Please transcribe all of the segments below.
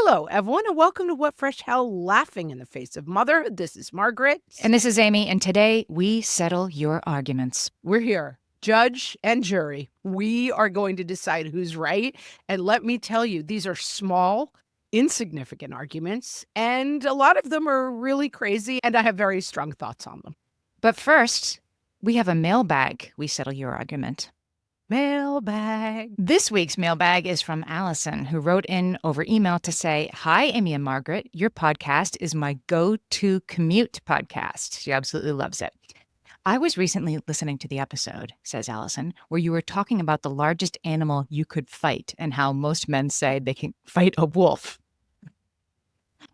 Hello, everyone, and welcome to What Fresh Hell Laughing in the Face of Motherhood. This is Margaret. And this is Amy, and today we settle your arguments. We're here, judge and jury. We are going to decide who's right. And let me tell you, these are small, insignificant arguments, and a lot of them are really crazy, and I have very strong thoughts on them. But first, we have a mailbag. We settle your argument. Mailbag. This week's mailbag is from Allison, who wrote in over email to say, "Hi, Amy and Margaret. Your podcast is my go-to commute podcast." She absolutely loves it. I was recently listening to the episode, says Allison, where you were talking about the largest animal you could fight and how most men say they can fight a wolf.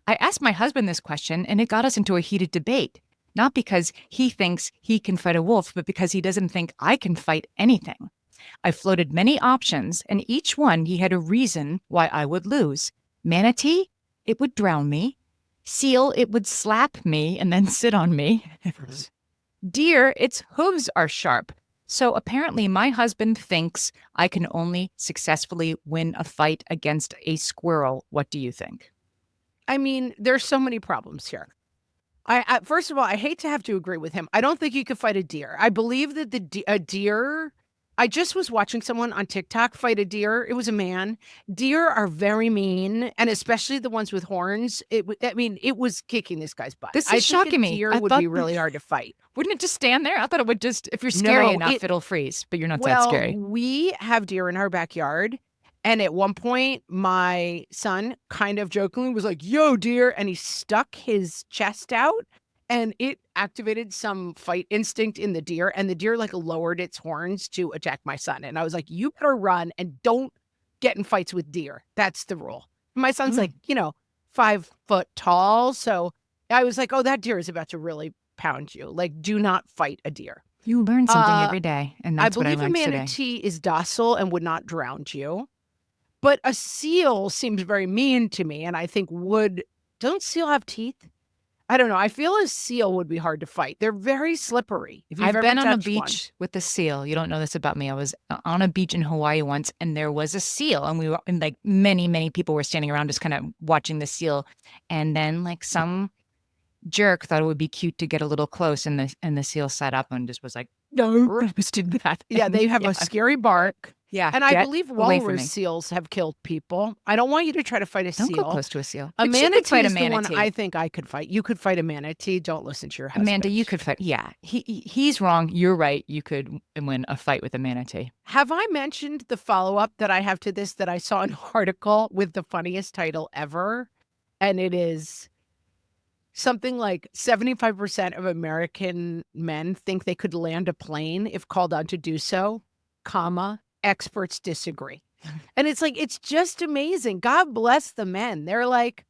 I asked my husband this question, and it got us into a heated debate. Not because he thinks he can fight a wolf, but because he doesn't think I can fight anything. I floated many options, and each one he had a reason why I would lose. Manatee? It would drown me. Seal? It would slap me and then sit on me. Deer? Its hooves are sharp. So apparently my husband thinks I can only successfully win a fight against a squirrel. What do you think? I mean, there's so many problems here. I first of all, I hate to have to agree with him. I don't think you could fight a deer. I believe that a deer. I just was watching someone on TikTok fight a deer. It was a man. Deer are very mean, and especially the ones with horns. It was kicking this guy's butt. This is shocking me. Deer would be really hard to fight. Wouldn't it just stand there? I thought it would just, if you're scary enough, it'll freeze, but you're not that scary. We have deer in our backyard. And at one point, my son kind of jokingly was like, "Yo, deer." And he stuck his chest out and it activated some fight instinct in the deer. And the deer like lowered its horns to attack my son. And I was like, "You better run and don't get in fights with deer. That's the rule." My son's like, 5 foot tall. So I was like, "Oh, that deer is about to really pound you. Like, do not fight a deer." You learn something every day. And that's what I learned today. I believe a manatee is docile and would not drown you. But a seal seems very mean to me, and I think don't seal have teeth? I don't know. I feel a seal would be hard to fight. They're very slippery. I've been on a beach with a seal. You don't know this about me. I was on a beach in Hawaii once, and there was a seal, and we were, and like many people were standing around just kind of watching the seal. And then like some jerk thought it would be cute to get a little close, and the seal sat up and just was like, "No," just did that. Yeah, they have a scary bark. Yeah, and I believe walrus seals have killed people. I don't want you to try to fight a seal. Don't go close to a seal. A manatee is the one I think I could fight. You could fight a manatee. Don't listen to your husband. Amanda, you could fight. Yeah, he's wrong. You're right. You could win a fight with a manatee. Have I mentioned the follow-up that I have to this that I saw an article with the funniest title ever? And it is something like 75% of American men think they could land a plane if called on to do so, experts disagree. And it's like, it's just amazing. God bless the men. They're like,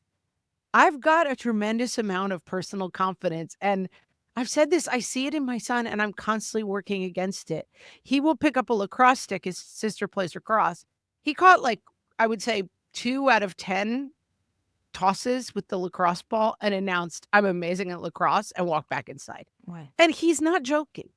I've got a tremendous amount of personal confidence. And I've said this, I see it in my son, and I'm constantly working against it. He will pick up a lacrosse stick. His sister plays lacrosse. He caught I would say 2 out of 10 tosses with the lacrosse ball and announced, "I'm amazing at lacrosse," and walked back inside. What? And he's not joking.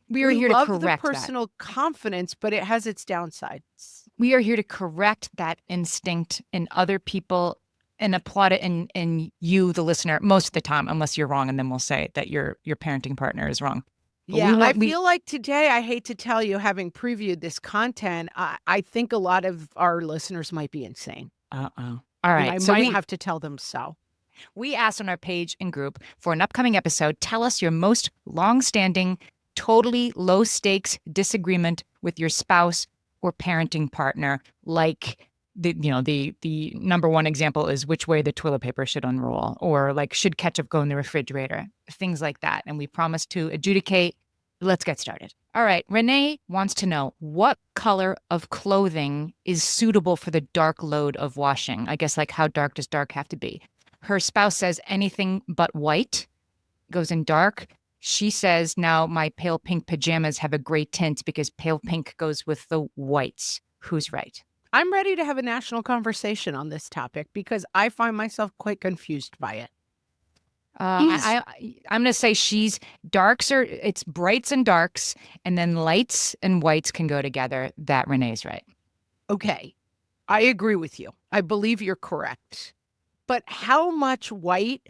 We are here to correct the personal confidence, but it has its downsides. We are here to correct that instinct in other people and applaud it in you, the listener, most of the time, unless you're wrong, and then we'll say that your parenting partner is wrong. But yeah, I feel like today, I hate to tell you, having previewed this content, I think a lot of our listeners might be insane. Uh-oh. All right. And I might have to tell them so. We asked on our page and group for an upcoming episode, tell us your most long-standing, totally low-stakes disagreement with your spouse or parenting partner. Like the number one example is which way the toilet paper should unroll, or like should ketchup go in the refrigerator, things like that. And we promise to adjudicate. Let's get started. All right. Renee wants to know, what color of clothing is suitable for the dark load of washing? I guess like how dark does dark have to be? Her spouse says anything but white goes in dark. She says now my pale pink pajamas have a gray tint because pale pink goes with the whites. Who's right? I'm ready to have a national conversation on this topic because I find myself quite confused by it. I'm going to say it's brights and darks, and then lights and whites can go together. That Renee's right. Okay. I agree with you. I believe you're correct. But how much white?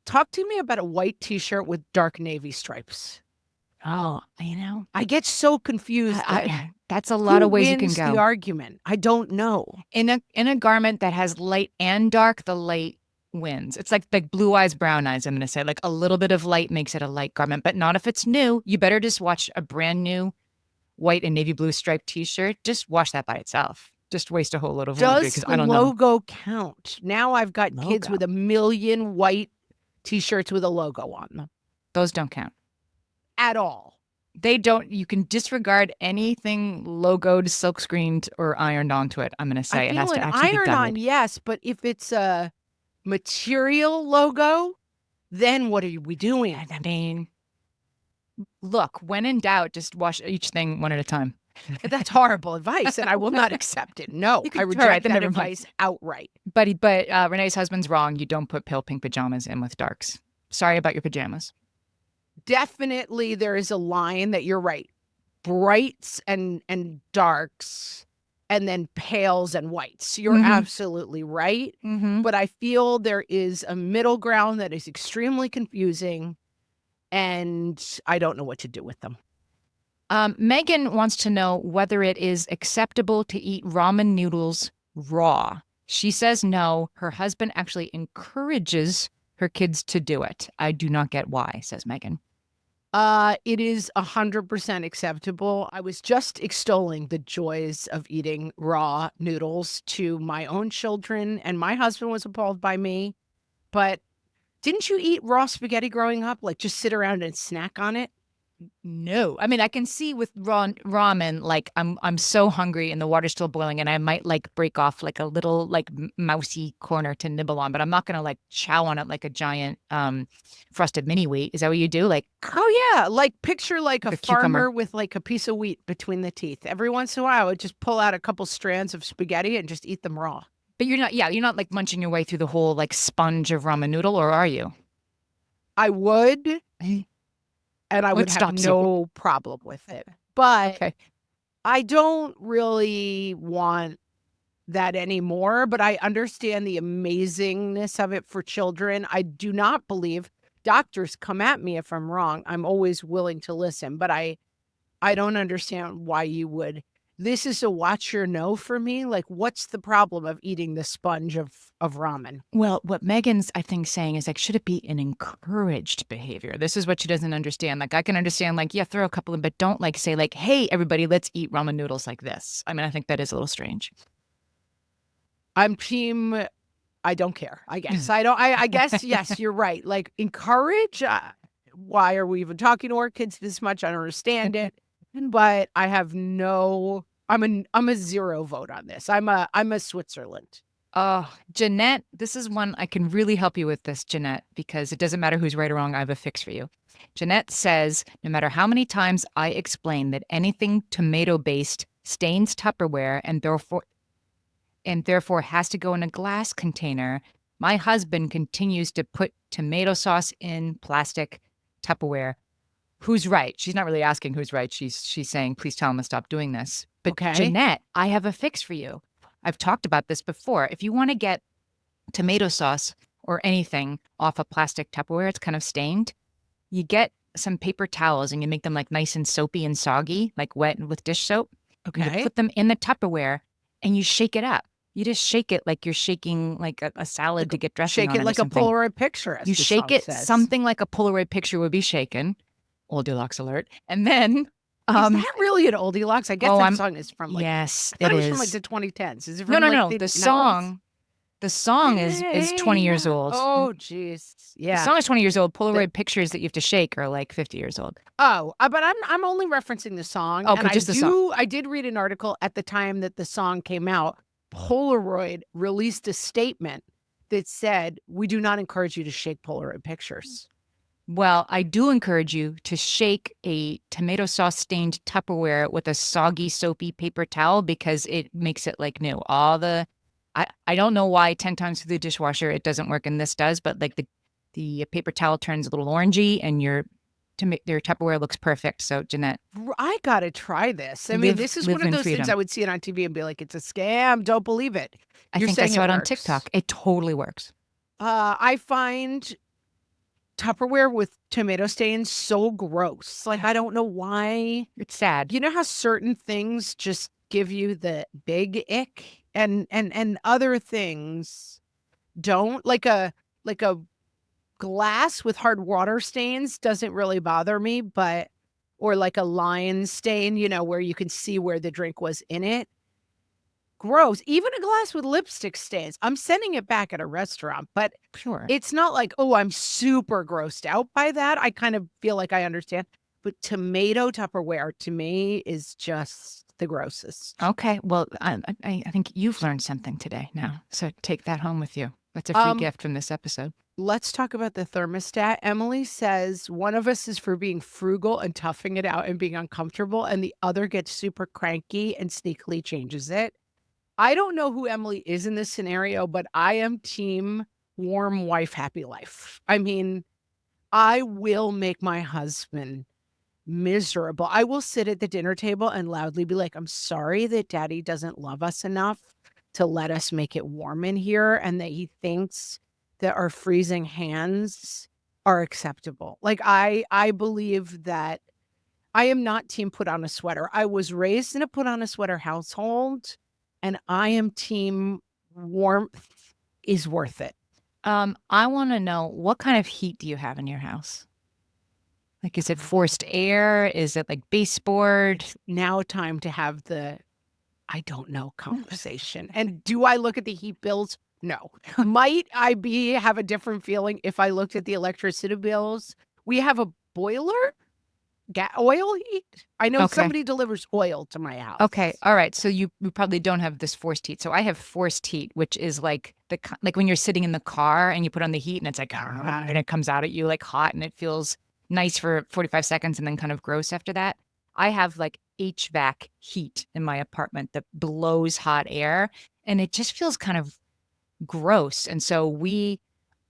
Talk to me about a white T-shirt with dark navy stripes. Oh, I get so confused. that's a lot Who of ways you can wins the go. argument? I don't know. In a garment that has light and dark, the light wins. It's like blue eyes, brown eyes, I'm going to say. Like a little bit of light makes it a light garment, but not if it's new. You better just watch a brand new white and navy blue striped T-shirt. Just wash that by itself. Just waste a whole load of laundry Does because the I don't know. logo count? Now I've got kids Logo. with a million white T-shirts with a logo on them Those don't count. at all. They don't. You can disregard anything logoed, silk screened, or ironed onto it. I'm going to say I it feel has to an actually be iron done. on, yes, but if it's a material logo, then what are we doing? I mean, look, when in doubt, just wash each thing one at a time. That's horrible advice, and I will not accept it. No, I reject that advice outright. But Renee's husband's wrong. You don't put pale pink pajamas in with darks. Sorry about your pajamas. Definitely, there is a line that you're right. Brights and darks, and then pales and whites. You're absolutely right. But I feel there is a middle ground that is extremely confusing, and I don't know what to do with them. Megan wants to know whether it is acceptable to eat ramen noodles raw. She says no. Her husband actually encourages her kids to do it. I do not get why, says Megan. It is 100% acceptable. I was just extolling the joys of eating raw noodles to my own children, and my husband was appalled by me. But didn't you eat raw spaghetti growing up? Like just sit around and snack on it? No. I mean, I can see with ramen, like I'm so hungry and the water's still boiling and I might like break off like a little like mousy corner to nibble on, but I'm not going to like chow on it like a giant frosted mini wheat. Is that what you do? Like, oh yeah. Like picture like a farmer cucumber with like a piece of wheat between the teeth. Every once in a while, I would just pull out a couple strands of spaghetti and just eat them raw. But you're not like munching your way through the whole like sponge of ramen noodle, or are you? I would. And I would have no problem with it. But I don't really want that anymore. But I understand the amazingness of it for children. I do not believe doctors come at me if I'm wrong. I'm always willing to listen. But I don't understand why you would. This is a watch your no for me. Like, what's the problem of eating the sponge of ramen? Well, what Megan's, I think, saying is like, should it be an encouraged behavior? This is what she doesn't understand. Like, I can understand, like, yeah, throw a couple in, but don't like say like, hey, everybody, let's eat ramen noodles like this. I mean, I think that is a little strange. I'm team, I don't care, I guess. I guess, yes, you're right. Like, encourage? Why are we even talking to our kids this much? I don't understand it. But I have no, I'm a zero vote on this. I'm a Switzerland. Oh, Jeanette, this is one I can really help you with this, Jeanette, because it doesn't matter who's right or wrong. I have a fix for you. Jeanette says, no matter how many times I explain that anything tomato-based stains Tupperware and therefore has to go in a glass container, my husband continues to put tomato sauce in plastic Tupperware. Who's right? She's not really asking who's right. She's saying, please tell him to stop doing this. But Jeanette, I have a fix for you. I've talked about this before. If you want to get tomato sauce or anything off a plastic Tupperware, it's kind of stained, you get some paper towels and you make them like nice and soapy and soggy, like wet with dish soap. Okay. You put them in the Tupperware and you shake it up. You just shake it like you're shaking like a salad to get dressing on it. Shake it like a Polaroid picture. You shake it something like a Polaroid picture would be shaken. Goldilocks alert. And then is that really an Goldilocks? I guess that song is from like yes, it is from like the 2010s. Is it from no. The song is 20 years old. Oh, jeez. Yeah. The song is 20 years old. Polaroid pictures that you have to shake are like 50 years old. Oh, but I'm only referencing the song. Okay, and just the song. I did read an article at the time that the song came out. Polaroid released a statement that said, we do not encourage you to shake Polaroid pictures. Well, I do encourage you to shake a tomato sauce stained Tupperware with a soggy, soapy paper towel because it makes it like new. I don't know why 10 times through the dishwasher it doesn't work and this does, but like the paper towel turns a little orangey and your Tupperware looks perfect. So, Jeanette, I got to try this. I mean, this is one of those things I would see it on TV and be like, it's a scam. Don't believe it. I think I saw it on TikTok. It totally works. I find Tupperware with tomato stains so gross. Like, I don't know why. It's sad. You know how certain things just give you the big ick and other things don't? Like a glass with hard water stains doesn't really bother me, but or like a line stain, where you can see where the drink was in it. Gross. Even a glass with lipstick stains. I'm sending it back at a restaurant, but Sure. it's not like, oh, I'm super grossed out by that. I kind of feel like I understand. But tomato Tupperware to me is just the grossest. Okay. Well, I think you've learned something today now. So take that home with you. That's a free Um, gift from this episode. let's talk about the thermostat. Emily says one of us is for being frugal and toughing it out and being uncomfortable, and the other gets super cranky and sneakily changes it. I don't know who Emily is in this scenario, but I am team warm wife, happy life. I mean, I will make my husband miserable. I will sit at the dinner table and loudly be like, I'm sorry that daddy doesn't love us enough to let us make it warm in here and that he thinks that our freezing hands are acceptable. Like I believe that I am not team put on a sweater. I was raised in a put on a sweater household, and I am team warmth is worth it. I want to know, what kind of heat do you have in your house? Like, is it forced air? Is it like baseboard? Now time to have the I don't know conversation. And do I look at the heat bills? No. Might I have a different feeling if I looked at the electricity bills? We have a boiler, oil heat. I know Okay. somebody delivers oil to my house. Okay. All right. So you probably don't have this forced heat. So I have forced heat, which is like like when you're sitting in the car and you put on the heat and it's like, and it comes out at you like hot and it feels nice for 45 seconds and then kind of gross after that. I have like HVAC heat in my apartment that blows hot air and it just feels kind of gross. And so we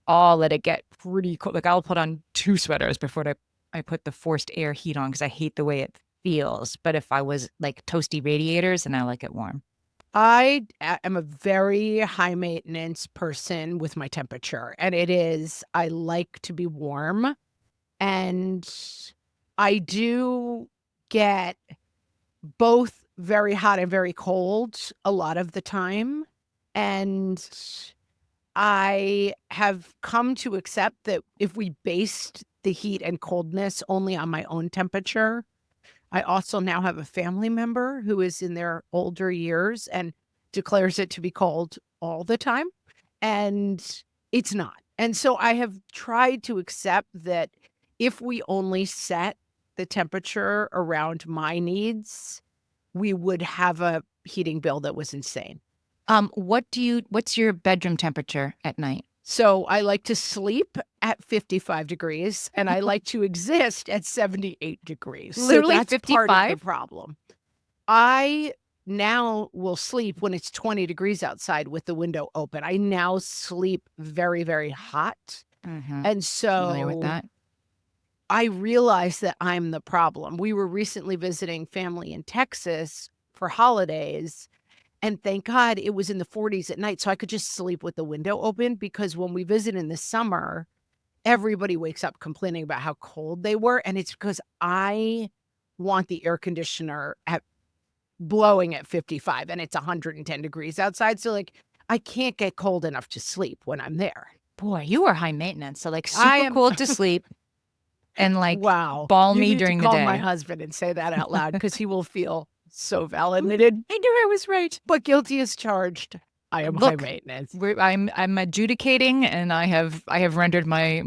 all let it get pretty cold. Like I'll put on 2 sweaters before I put the forced air heat on because I hate the way it feels. But if I was like toasty radiators, then I like it warm. Am a very high maintenance person with my temperature, and I like to be warm, and I do get both very hot and very cold a lot of the time. And I have come to accept that if we based the heat and coldness only on my own temperature, I also now have a family member who is in their older years and declares it to be cold all the time. And it's not. And so I have tried to accept that if we only set the temperature around my needs, we would have a heating bill that was insane. What's your bedroom temperature at night? So I like to sleep at 55 degrees and I like to exist at 78 degrees. Literally so that's part of 55? the problem. I now will sleep when it's 20 degrees outside with the window open. I now sleep very, very hot. Mm-hmm. And Familiar with so that? I realize that I'm the problem. We were recently visiting family in Texas for holidays. And thank God it was in the 40s at night, so I could just sleep with the window open because when we visit in the summer, everybody wakes up complaining about how cold they were, and it's because I want the air conditioner at blowing at 55 and it's 110 degrees outside, so, like, I can't get cold enough to sleep when I'm there. Boy, you are high maintenance. So like I super am cold to sleep and like wow. You balmy need to during the call my day. husband and say that out loud because he will feel so validated. I knew I was right, but guilty as charged. I am high Look, maintenance. I'm adjudicating and I have rendered my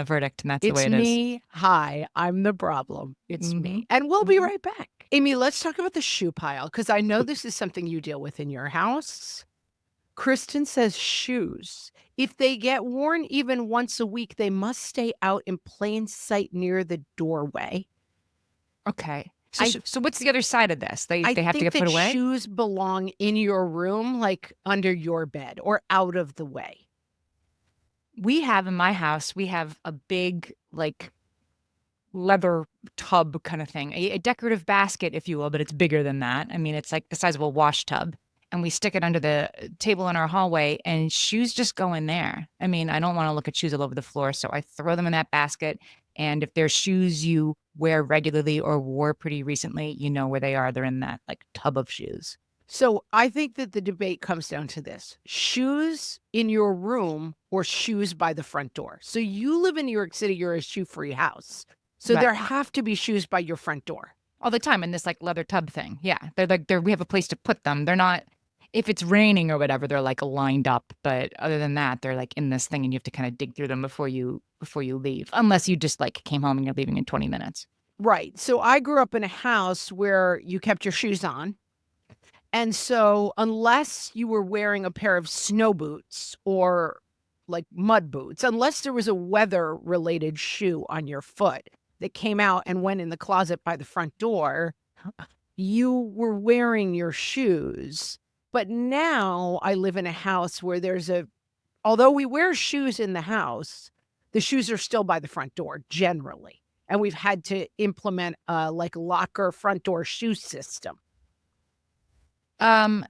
verdict and that's the It's way it is. me. Hi, I'm the problem. It's Mhm. me. And we'll be Mhm. right back. Amy, let's talk about the shoe pile because I know this is something you deal with in your house. Kristen says shoes. If they get worn even once a week, they must stay out in plain sight near the doorway. Okay. So, I so what's the other side of this? They I have to think get put that away? shoes belong in your room, like under your bed or out of the way. We have in my house, we have a big like leather tub kind of thing, a decorative basket, if you will, but it's bigger than that. I mean, it's like the size of a wash tub. and we stick it under the table in our hallway, and shoes just go in there. I mean, I don't want to look at shoes all over the floor, so I throw them in that basket. And if there's shoes you wear regularly or wore pretty recently, you know where they are. They're in that like tub of shoes. So I think that the debate comes down to this: shoes in your room or shoes by the front door. So you live in New York City, you're a shoe-free house. So Right. there have to be shoes by your front door. All the time in this like leather tub thing. Yeah. We have a place to put them. They're not, if it's raining or whatever, they're like lined up. But other than that, they're like in this thing and you have to kind of dig through them before you leave. Unless you just like came home and you're leaving in 20 minutes. Right. So I grew up in a house where you kept your shoes on. And so unless you were wearing a pair of snow boots or like mud boots, unless there was a weather related shoe on your foot that came out and went in the closet by the front door, you were wearing your shoes. But now I live in a house where although we wear shoes in the house, the shoes are still by the front door generally. And we've had to implement a like locker front door shoe system. Um,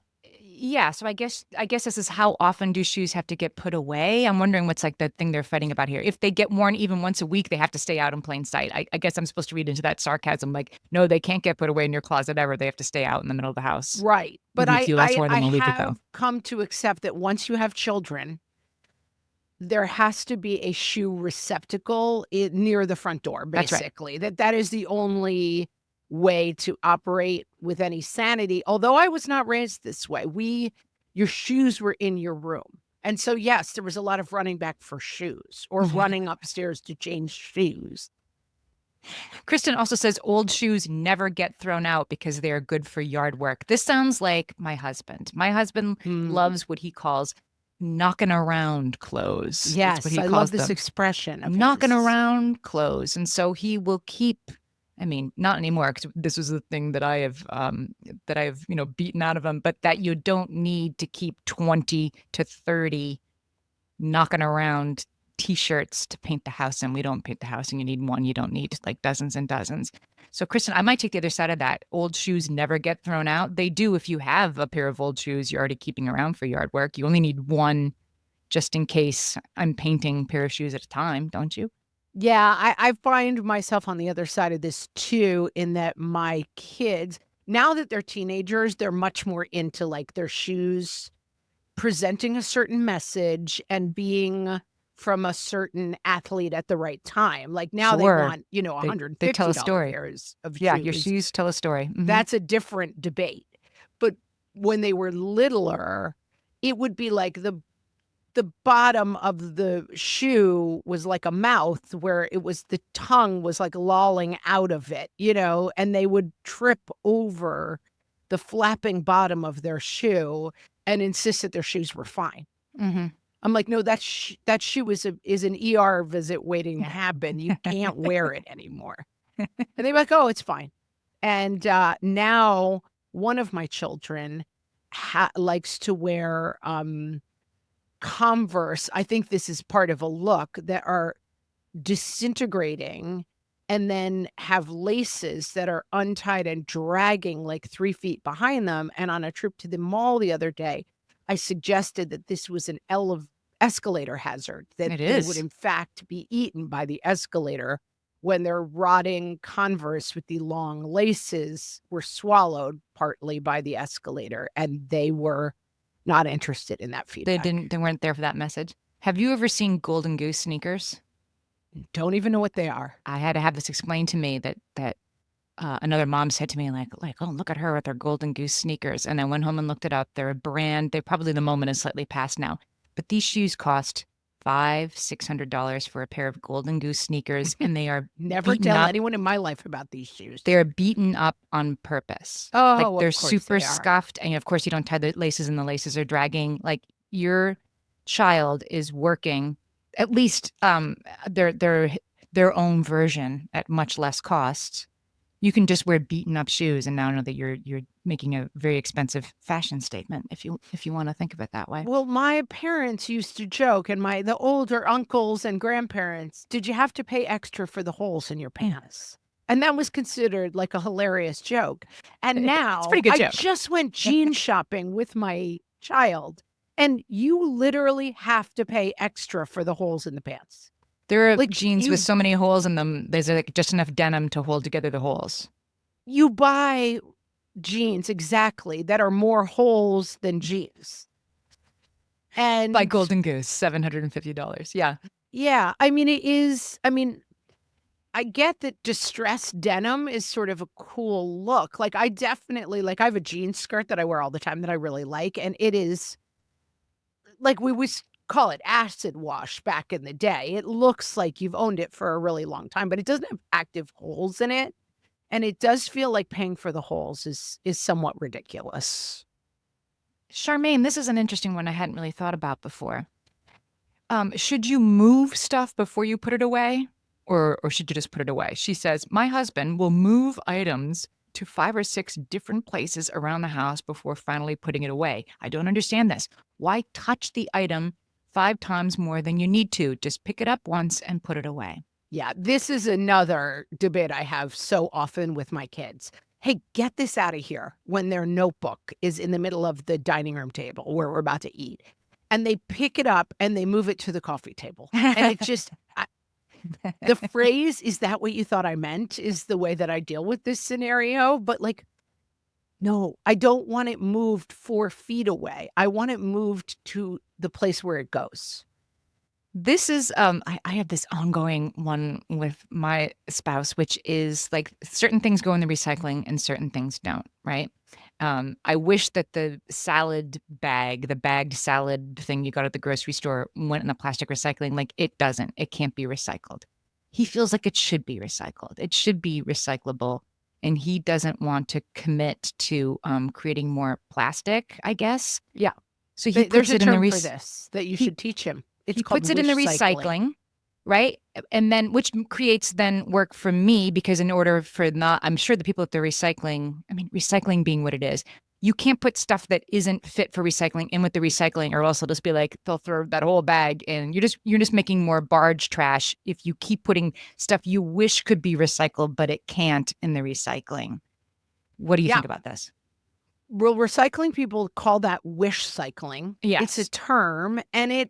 yeah, so I guess this is how often do shoes have to get put away? I'm wondering what's like the thing they're fighting about here. If they get worn even once a week, they have to stay out in plain sight. I guess I'm supposed to read into that sarcasm, like, no, they can't get put away in your closet ever. They have to stay out in the middle of the house. Right. But Even if you last wore I them a week ago. have come to accept that once you have children, there has to be a shoe receptacle near the front door, That's right. basically. That is the only way to operate with any sanity. Although I was not raised this way. Your shoes were in your room. And so, yes, there was a lot of running back for shoes or running upstairs to change shoes. Kristen also says old shoes never get thrown out because they are good for yard work. This sounds like my husband. My husband loves what he calls knocking around clothes. Yes, what he I calls love this them. expression. Of Knocking his. around clothes. And so he will keep, I mean, not anymore because this was the thing that I have beaten out of him, but that you don't need to keep 20 to 30 knocking around T-shirts to paint the house in. We don't paint the house and you need one. You don't need like dozens and dozens. So Kristen, I might take the other side of that. Old shoes never get thrown out. They do if you have a pair of old shoes you're already keeping around for yard work. You only need one just in case I'm painting a pair of shoes at a time, don't you? Yeah, I find myself on the other side of this too, in that my kids, now that they're teenagers, they're much more into like their shoes presenting a certain message and being from a certain athlete at the right time. Like now they Sure. want, They tell a $150 story. pairs of Yeah, shoes. your shoes tell a story. Mhm. That's a different debate. But when they were littler, it would be like the bottom of the shoe was like a mouth where the tongue was like lolling out of it, and they would trip over the flapping bottom of their shoe and insist that their shoes were fine. Mhm. I'm like, no, that shoe is an ER visit waiting to happen. You can't wear it anymore. And they're like, oh, it's fine. And now one of my children likes to wear Converse. I think this is part of a look that are disintegrating and then have laces that are untied and dragging like 3 feet behind them. And on a trip to the mall the other day, I suggested that this was an escalator hazard, that It they is. would in fact be eaten by the escalator when their rotting Converse with the long laces were swallowed partly by the escalator, and they were not interested in that feedback. They weren't there for that message. Have you ever seen Golden Goose sneakers? Don't even know what they are. I had to have this explained to me that another mom said to me like, oh, look at her with her Golden Goose sneakers. And I went home and looked it up. They're a brand. They probably the moment is slightly past now. But these shoes cost $500-$600 for a pair of Golden Goose sneakers, and they are Never beaten tell up. anyone in my life about these shoes. They're beaten up on purpose. Oh, like of they're course super they are. scuffed, and of course you don't tie the laces, and the laces are dragging. Like your child is working at least their own version at much less cost. You can just wear beaten up shoes and now know that you're making a very expensive fashion statement if you want to think of it that way. Well, my parents used to joke, and the older uncles and grandparents, did you have to pay extra for the holes in your pants? And that was considered like a hilarious joke. And It's a now pretty good I joke. just went jean shopping with my child, and you literally have to pay extra for the holes in the pants. There are Like jeans with so many holes in them. There's like just enough denim to hold together the holes. you buy jeans exactly that are more holes than jeans. And By Golden Goose, $750. Yeah. yeah, I mean, it is, I mean, I get that distressed denim is sort of a cool look. Like I definitely like I have a jean skirt that I wear all the time that I really like, and it is like we would call it acid wash back in the day. It looks like you've owned it for a really long time, but it doesn't have active holes in it, and it does feel like paying for the holes is somewhat ridiculous. Charmaine, this is an interesting one I hadn't really thought about before. Should you move stuff before you put it away? Or should you just put it away? She says, my husband will move items to 5 or 6 different places around the house before finally putting it away. I don't understand this. Why touch the item 5 times more than you need to? Just pick it up once and put it away. Yeah, this is another debate I have so often with my kids. Hey, get this out of here when their notebook is in the middle of the dining room table where we're about to eat. And they pick it up and they move it to the coffee table. And it just, the phrase, is that what you thought I meant, is the way that I deal with this scenario. But like, no, I don't want it moved 4 feet away. I want it moved to the place where it goes. This is I have this ongoing one with my spouse, which is like certain things go in the recycling and certain things don't, right? I wish that the salad bag, the bagged salad thing you got at the grocery store went in the plastic recycling. Like it doesn't. It can't be recycled. He feels like it should be recycled. It should be recyclable. And he doesn't want to commit to creating more plastic, I guess. Yeah. So he There's puts a it in the term for this that you should teach him. It's he called puts it in the wish cycling. recycling, right? And then which creates then work for me because in order for not, I'm sure the people at the recycling, I mean, recycling being what it is, you can't put stuff that isn't fit for recycling in with the recycling, or else it'll just be like they'll throw that whole bag in. You're just making more barge trash if you keep putting stuff you wish could be recycled, but it can't in the recycling. What do you think about this? Well, recycling people call that wish cycling. Yes. It's a term, and it's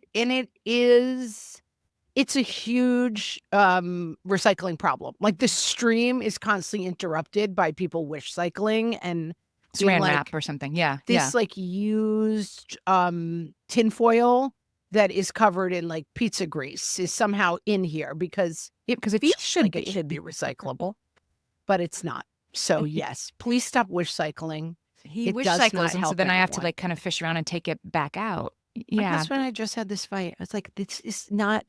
a huge recycling problem. Like the stream is constantly interrupted by people wish cycling and Saran like, wrap or something. Yeah. this like used tinfoil that is covered in like pizza grease is somehow in here because it should like be. it should be recyclable, but it's not. So yes, please stop wish cycling. He wish cycles, and so then I have to like kind of fish around and take it back out. My Yeah. husband and I just had this fight. I was like, this is not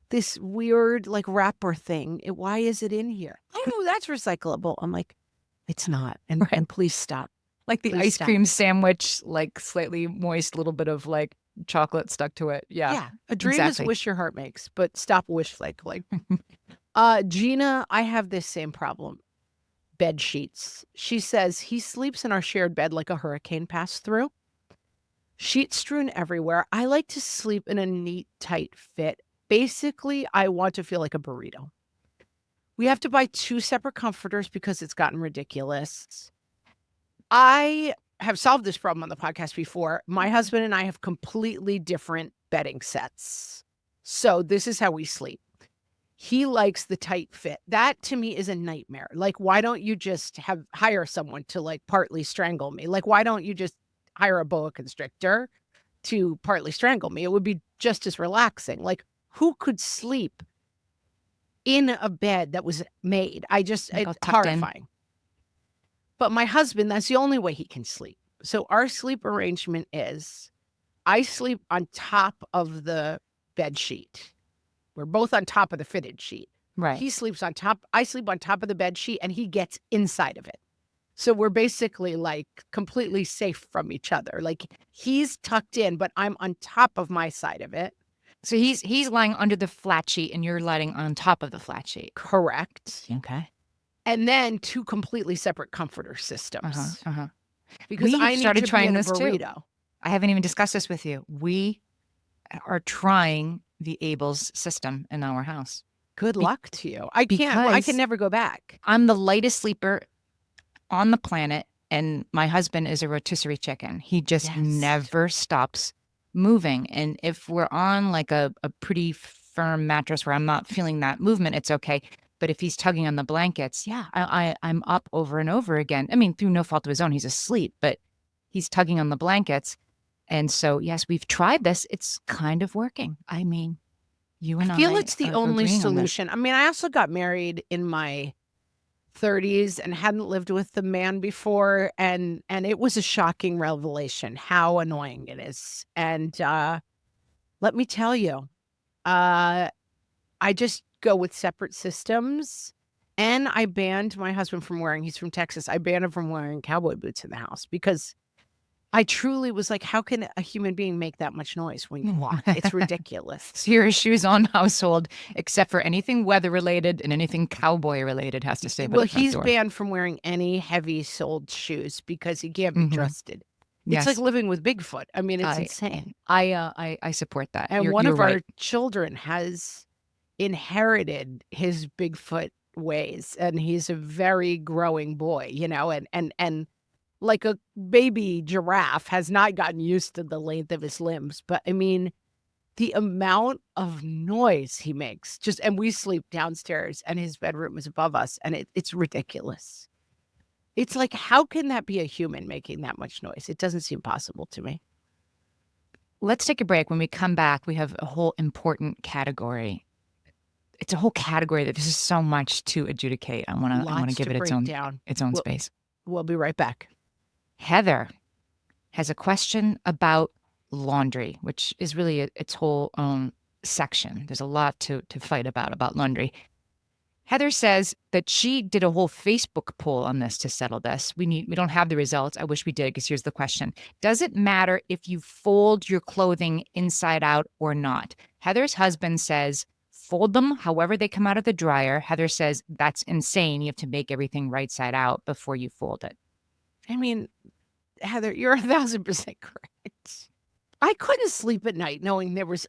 this weird like wrapper thing. Why is it in here? Oh, that's recyclable. I'm like, it's not. And Right. and please stop. Like the Please ice stop. cream sandwich, like slightly moist, little bit of like chocolate stuck to it. Yeah. Yeah. A dream exactly. is wish your heart makes, but stop wish cycling. Gina, I have this same problem. Bed sheets. She says he sleeps in our shared bed like a hurricane passed through. Sheets strewn everywhere. I like to sleep in a neat, tight fit. Basically, I want to feel like a burrito. We have to buy 2 separate comforters because it's gotten ridiculous. I have solved this problem on the podcast before. My husband and I have completely different bedding sets. So this is how we sleep. He likes the tight fit. That to me is a nightmare. Like, why don't you just hire someone to like partly strangle me? Like, why don't you just hire a boa constrictor to partly strangle me? It would be just as relaxing. Like, who could sleep in a bed that was made? It's horrifying. But my husband, that's the only way he can sleep. So our sleep arrangement is I sleep on top of the bed sheet. We're both on top of the fitted sheet. Right. He sleeps on top. I sleep on top of the bed sheet and he gets inside of it. So we're basically like completely safe from each other. Like he's tucked in, but I'm on top of my side of it. So he's lying under the flat sheet and you're lying on top of the flat sheet. Correct. Okay. And then 2 completely separate comforter systems. Because We I need started to trying be in a this too. burrito. I haven't even discussed this with you. We are trying the Abel's system in our house. Good luck to you. I because can never go back. I'm the lightest sleeper on the planet, and my husband is a rotisserie chicken. He just never stops moving. And if we're on like a pretty firm mattress where I'm not feeling that movement, it's okay. But if he's tugging on the blankets, yeah, I'm up over and over again. I mean, through no fault of his own, he's asleep, but he's tugging on the blankets. And so, yes, we've tried this. It's kind of working. I mean, you and I feel it's the are only agreeing on this. solution. I mean, I also got married in my 30s and hadn't lived with the man before, and it was a shocking revelation how annoying it is. And let me tell you, I just go with separate systems. And I banned my husband from wearing, he's from Texas, I banned him from wearing cowboy boots in the house because I truly was like, how can a human being make that much noise when you walk? It's ridiculous. So your shoes on household, except for anything weather related and anything cowboy related, has to stay by Well, the front he's door. banned from wearing any heavy soled shoes because he can't be trusted. Yes. It's like living with Bigfoot. I mean, it's insane. I support that. And You're one of right. our children has inherited his Bigfoot ways, and he's a very growing boy, you know, and like a baby giraffe has not gotten used to the length of his limbs. But I mean, the amount of noise he makes just, and we sleep downstairs and his bedroom is above us, and it's ridiculous. It's like, how can that be a human making that much noise? It doesn't seem possible to me. Let's take a break. When we come back, we have a whole important category. It's a whole category that there's just so much to adjudicate. I want to give it its own space. We'll be right back. Heather has a question about laundry, which is really its whole own section. There's a lot to fight about laundry. Heather says that she did a whole Facebook poll on this to settle this. We don't have the results. I wish we did, because here's the question. Does it matter if you fold your clothing inside out or not? Heather's husband says fold them however they come out of the dryer. Heather says that's insane. You have to make everything right side out before you fold it. I mean, Heather, you're 1,000% correct. I couldn't sleep at night knowing there was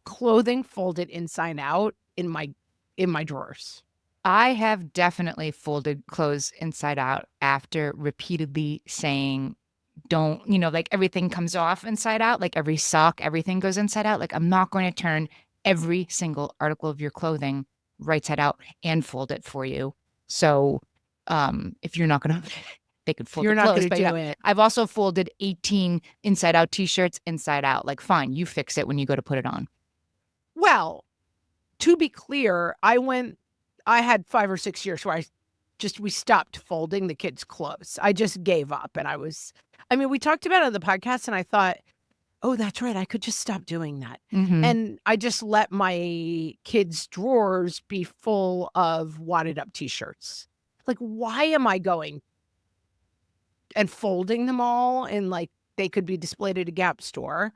clothing folded inside out in my drawers. I have definitely folded clothes inside out after repeatedly saying, don't, like everything comes off inside out, like every sock, everything goes inside out. Like, I'm not going to turn every single article of your clothing right side out and fold it for you. So if you're not going to, they could fold You're the not clothes. going to do it. I've also folded 18 inside out t-shirts inside out. Like, fine, you fix it when you go to put it on. Well, to be clear, I had 5 or 6 years where we stopped folding the kids' clothes. I just gave up, and we talked about it on the podcast, and I thought, oh, that's right, I could just stop doing that. Mm-hmm. And I just let my kids' drawers be full of wadded up t-shirts. Like, why am I going and folding them all, and like they could be displayed at a Gap store,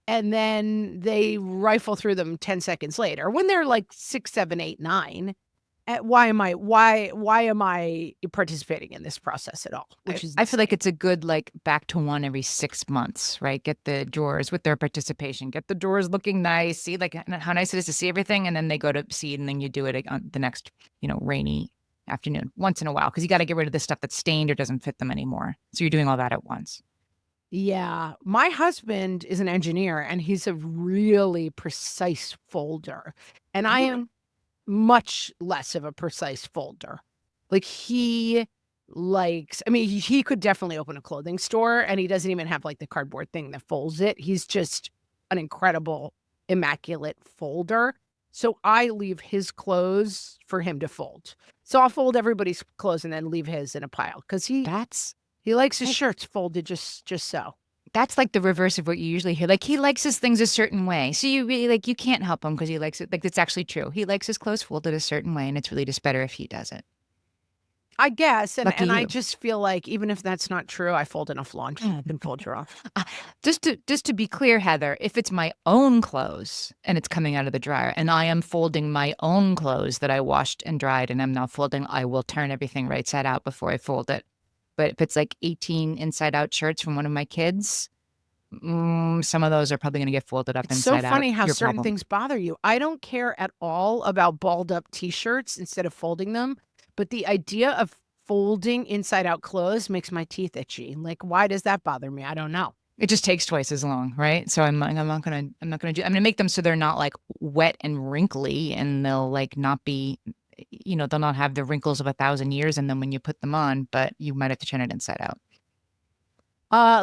and then they rifle through them 10 seconds later when they're like 6, 7, 8, 9. Why am I participating in this process at all? I feel like it's a good, like, back to one every 6 months, right? Get the drawers with their participation. Get the drawers looking nice. See, like, how nice it is to see everything, and then they go to see it, and then you do it on the next, rainy afternoon once in a while, because you got to get rid of the stuff that's stained or doesn't fit them anymore. So you're doing all that at once. Yeah. My husband is an engineer, and he's a really precise folder. And I am much less of a precise folder. Like, he could definitely open a clothing store, and he doesn't even have like the cardboard thing that folds it. He's just an incredible, immaculate folder. So I leave his clothes for him to fold. So I'll fold everybody's clothes and then leave his in a pile, because he likes his shirts folded just so. That's like the reverse of what you usually hear. Like, he likes his things a certain way. So you really, you can't help him because he likes it. Like, it's actually true. He likes his clothes folded a certain way, and it's really just better if he does it. I guess. And I just feel like, even if that's not true, I fold enough laundry. I can fold your off. Just to be clear, Heather, if it's my own clothes and it's coming out of the dryer, and I am folding my own clothes that I washed and dried and I'm now folding, I will turn everything right side out before I fold it. But if it's like 18 inside out shirts from one of my kids, Some of those are probably going to get folded up It's so inside out. funny how Your certain problem. things bother you. I don't care at all about balled up t-shirts instead of folding them, but the idea of folding inside out clothes makes my teeth itchy. Like, why does that bother me? I don't know. It just takes twice as long, right? So I'm gonna make them so they're not like wet and wrinkly, and they'll like not be, they'll not have the wrinkles of 1,000 years in them when you put them on, but you might have to turn it inside out.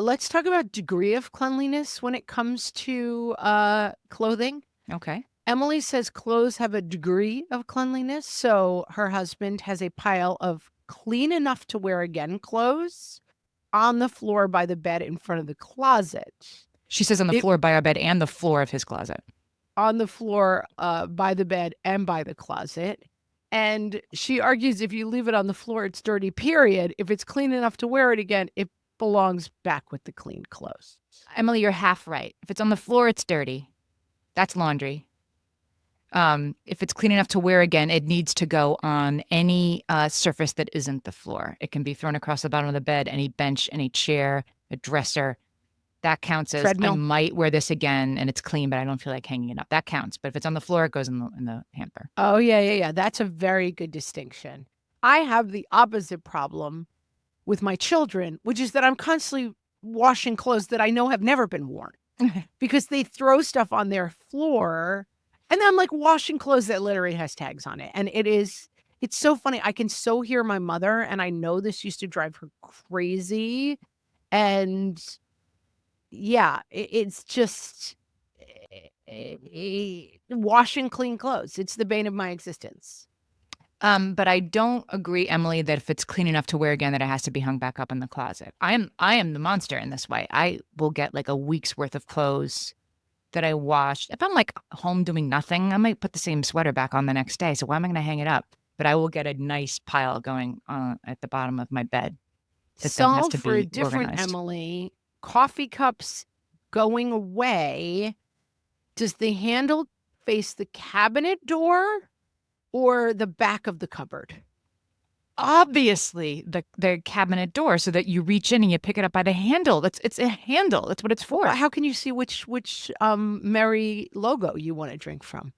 Let's talk about degree of cleanliness when it comes to clothing. Okay. Emily says clothes have a degree of cleanliness. So her husband has a pile of clean enough to wear again clothes on the floor by the bed in front of the closet. She says on the It floor by our bed and the floor of his closet. on the floor by the bed and by the closet. And she argues if you leave it on the floor, it's dirty, period. If it's clean enough to wear it again, it belongs back with the clean clothes. Emily, you're half right. If it's on the floor, it's dirty. That's laundry. If it's clean enough to wear again, it needs to go on any surface that isn't the floor. It can be thrown across the bottom of the bed, any bench, any chair, a dresser. That counts as I Treadmill. might wear this again and it's clean, but I don't feel like hanging it up. That counts. But if it's on the floor, it goes in the hamper. Oh, yeah, yeah, yeah. That's a very good distinction. I have the opposite problem with my children, which is that I'm constantly washing clothes that I know have never been worn because they throw stuff on their floor. And I'm like washing clothes that literally has tags on it. And it's so funny. I can so hear my mother, and I know this used to drive her crazy. And yeah, it's just washing clean clothes. It's the bane of my existence. But I don't agree, Emily, that if it's clean enough to wear again, that it has to be hung back up in the closet. I am the monster in this way. I will get like a week's worth of clothes that I washed. If I'm like home doing nothing, I might put the same sweater back on the next day. So why am I going to hang it up? But I will get a nice pile going at the bottom of my bed that then has Solve to for a be different organized. Emily. Coffee cups going away. Does the handle face the cabinet door or the back of the cupboard? Obviously, the cabinet door, so that you reach in and you pick it up by the handle. It's a handle. That's what it's for. How can you see which Mary logo you want to drink from?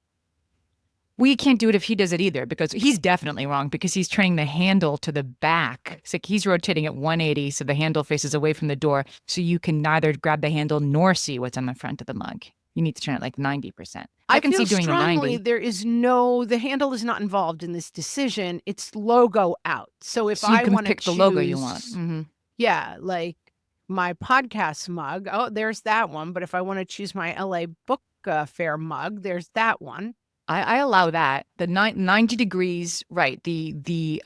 We can't do it if he does it either, because he's definitely wrong, because he's turning the handle to the back. It's like he's rotating at 180 so the handle faces away from the door, so you can neither grab the handle nor see what's on the front of the mug. You need to turn it like 90%. I can feel see doing the strongly 90. the handle is not involved in this decision. It's logo out. So if So you I can want to pick the logo you want. choose, yeah, like my podcast mug, oh, there's that one. But if I want to choose my LA Book Fair mug, there's that one. I allow that. The 90 degrees, right. The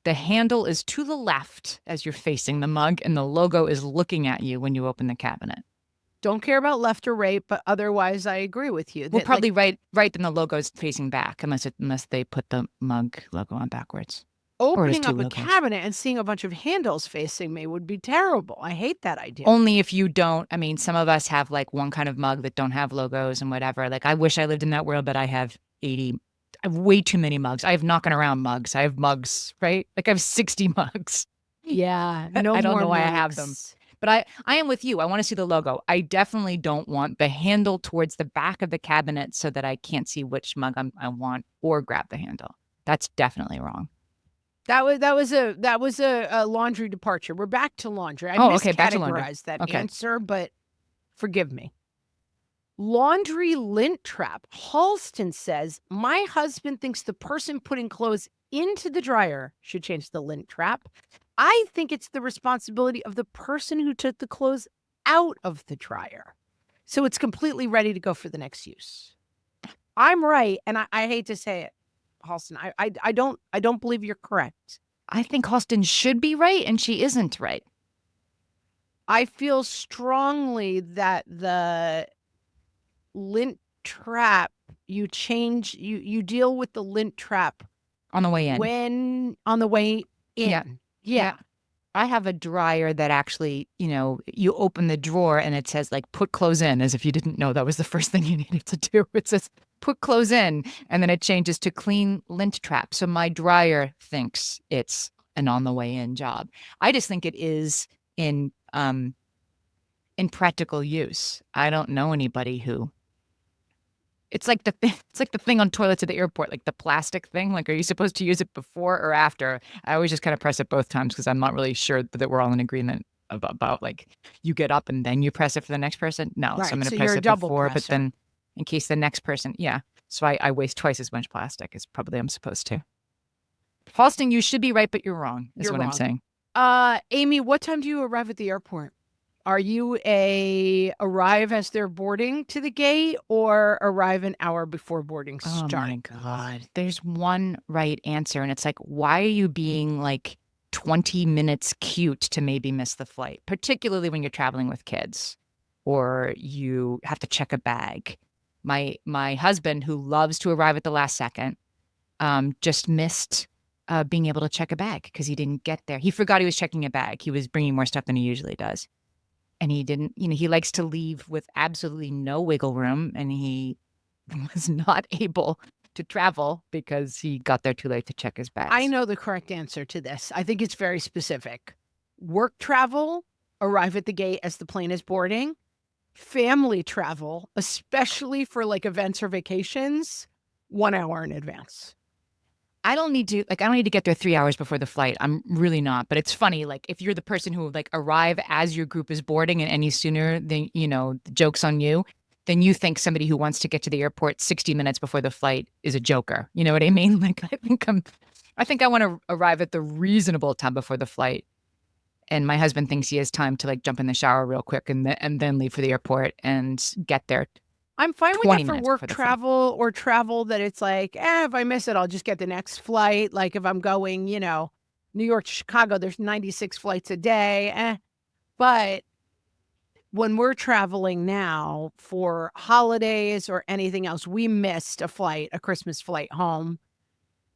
handle is to the left as you're facing the mug, and the logo is looking at you when you open the cabinet. Don't care about left or right, but otherwise I agree with you. Well, That, probably right then the logo is facing back, unless they put the mug logo on backwards. Or it has opening two up a logos. cabinet and seeing a bunch of handles facing me would be terrible. I hate that idea. Only if you don't. I mean, some of us have like one kind of mug that don't have logos and whatever. Like, I wish I lived in that world, but I have way too many mugs. I have knocking around mugs. I have mugs, right? Like I have 60 mugs. Yeah, no I don't more know why I have them. mugs. But I am with you. I want to see the logo. I definitely don't want the handle towards the back of the cabinet so that I can't see which mug I want or grab the handle. That's definitely wrong. That was a laundry departure. We're back to laundry. I Okay, back to laundry. miscategorized that Okay. answer, but forgive me. Laundry lint trap. Halston says, my husband thinks the person putting clothes into the dryer should change the lint trap. I think it's the responsibility of the person who took the clothes out of the dryer. So it's completely ready to go for the next use. I'm right, and I hate to say it, Halston. I don't believe you're correct. I think Halston should be right, and she isn't right. I feel strongly that the lint trap, you deal with the lint trap On the way in. when on the way in. Yeah. I have a dryer that actually, you open the drawer and it says like put clothes in, as if you didn't know that was the first thing you needed to do. It says put clothes in, and then it changes to clean lint trap. So my dryer thinks it's an on the way in job. I just think it is in in practical use. I don't know anybody who. It's like it's like the thing on toilets at the airport, like the plastic thing. Like, are you supposed to use it before or after? I always just kind of press it both times because I'm not really sure that we're all in agreement about like you get up and then you press it for the next person. No, so I'm Right. going to So you're press a it double before, but presser. then in case the next person, yeah. So I waste twice as much plastic as probably I'm supposed to. Halsting, you should be right, but you're wrong, is You're what I'm wrong. saying. Amy, what time do you arrive at the airport? Are you arrive as they're boarding to the gate or arrive an hour before boarding Oh start? my God. There's one right answer. And it's like, why are you being like 20 minutes cute to maybe miss the flight, particularly when you're traveling with kids or you have to check a bag? My husband, who loves to arrive at the last second, just missed being able to check a bag because he didn't get there. He forgot he was checking a bag. He was bringing more stuff than he usually does. And he didn't, he likes to leave with absolutely no wiggle room. And he was not able to travel because he got there too late to check his bags. I know the correct answer to this. I think it's very specific. Work travel, arrive at the gate as the plane is boarding. Family travel, especially for like events or vacations, 1 hour in advance. I don't need to get there 3 hours before the flight. I'm really not. But it's funny, like if you're the person who like arrive as your group is boarding and any sooner, then the joke's on you. Then you think somebody who wants to get to the airport 60 minutes before the flight is a joker. You know what I mean? Like I think I want to arrive at the reasonable time before the flight. And my husband thinks he has time to like jump in the shower real quick and then leave for the airport and get there. I'm fine with 20 that for minutes work before the flight. travel or travel that it's like, if I miss it, I'll just get the next flight. Like if I'm going, New York to Chicago, there's 96 flights a day. But when we're traveling now for holidays or anything else, we missed a Christmas flight home.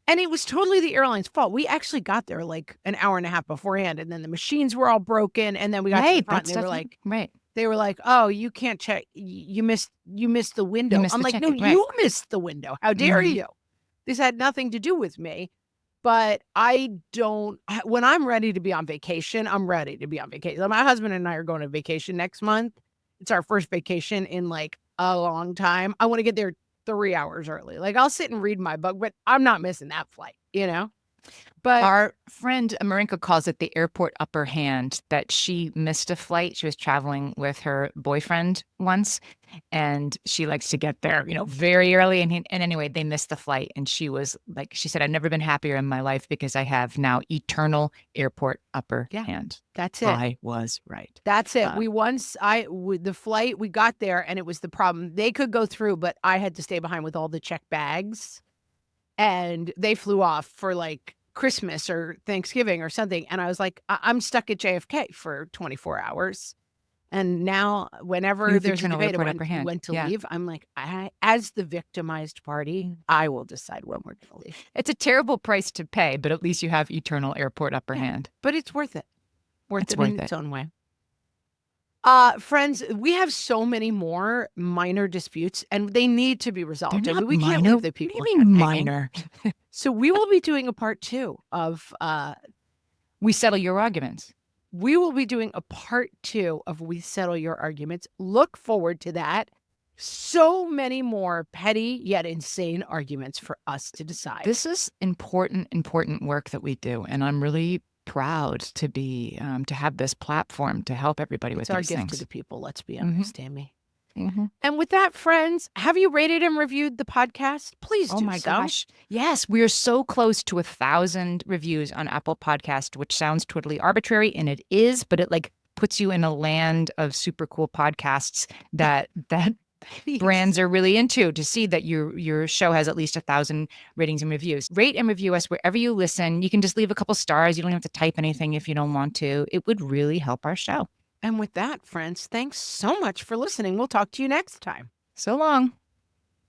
And it was totally the airline's fault. We actually got there like an hour and a half beforehand, and then the machines were all broken. And then we got to the front, and they were like, "Oh, you can't check. You missed the window." I'm like, "No, you missed the window. How dare you? This had nothing to do with me." But when I'm ready to be on vacation, I'm ready to be on vacation. My husband and I are going on vacation next month. It's our first vacation in like a long time. I want to get there 3 hours early. Like I'll sit and read my book, but I'm not missing that flight, But our friend Marinka calls it the airport upper hand, that she missed a flight. She was traveling with her boyfriend once, and she likes to get there, very early. And anyway, they missed the flight. And she was like, she said, I've never been happier in my life because I have now eternal airport upper hand. That's it. I was right. That's it. With the flight, we got there and it was the problem. They could go through, but I had to stay behind with all the checked bags. And they flew off for like Christmas or Thanksgiving or something. And I was like, I'm stuck at JFK for 24 hours. And now whenever there's a debate about when to leave, I'm like, as the victimized party, I will decide when we're going to leave. It's a terrible price to pay, but at least you have eternal airport upper hand. But it's worth it. Worth it in its own way. Friends, we have so many more minor disputes, and they need to be resolved. They're not we can't minor. leave the people. What do you mean minor? So we will be doing a part 2 of We Settle Your Arguments. We will be doing a part 2 of We Settle Your Arguments. Look forward to that. So many more petty yet insane arguments for us to decide. This is important work that we do, and I'm really proud to be to have this platform to help everybody with these things. It's our gift to the people. Let's be honest, Amy. And with that, friends, have you rated and reviewed the podcast? Please do so. Oh my gosh. Yes, we are so close to 1,000 reviews on Apple Podcast, which sounds totally arbitrary, and it is, but it like puts you in a land of super cool podcasts that brands are really into, to see that your show has at least 1,000 ratings and reviews. Rate and review us wherever you listen. You can just leave a couple stars. You don't have to type anything if you don't want to. It would really help our show. And with that, friends, thanks so much for listening. We'll talk to you next time. So long.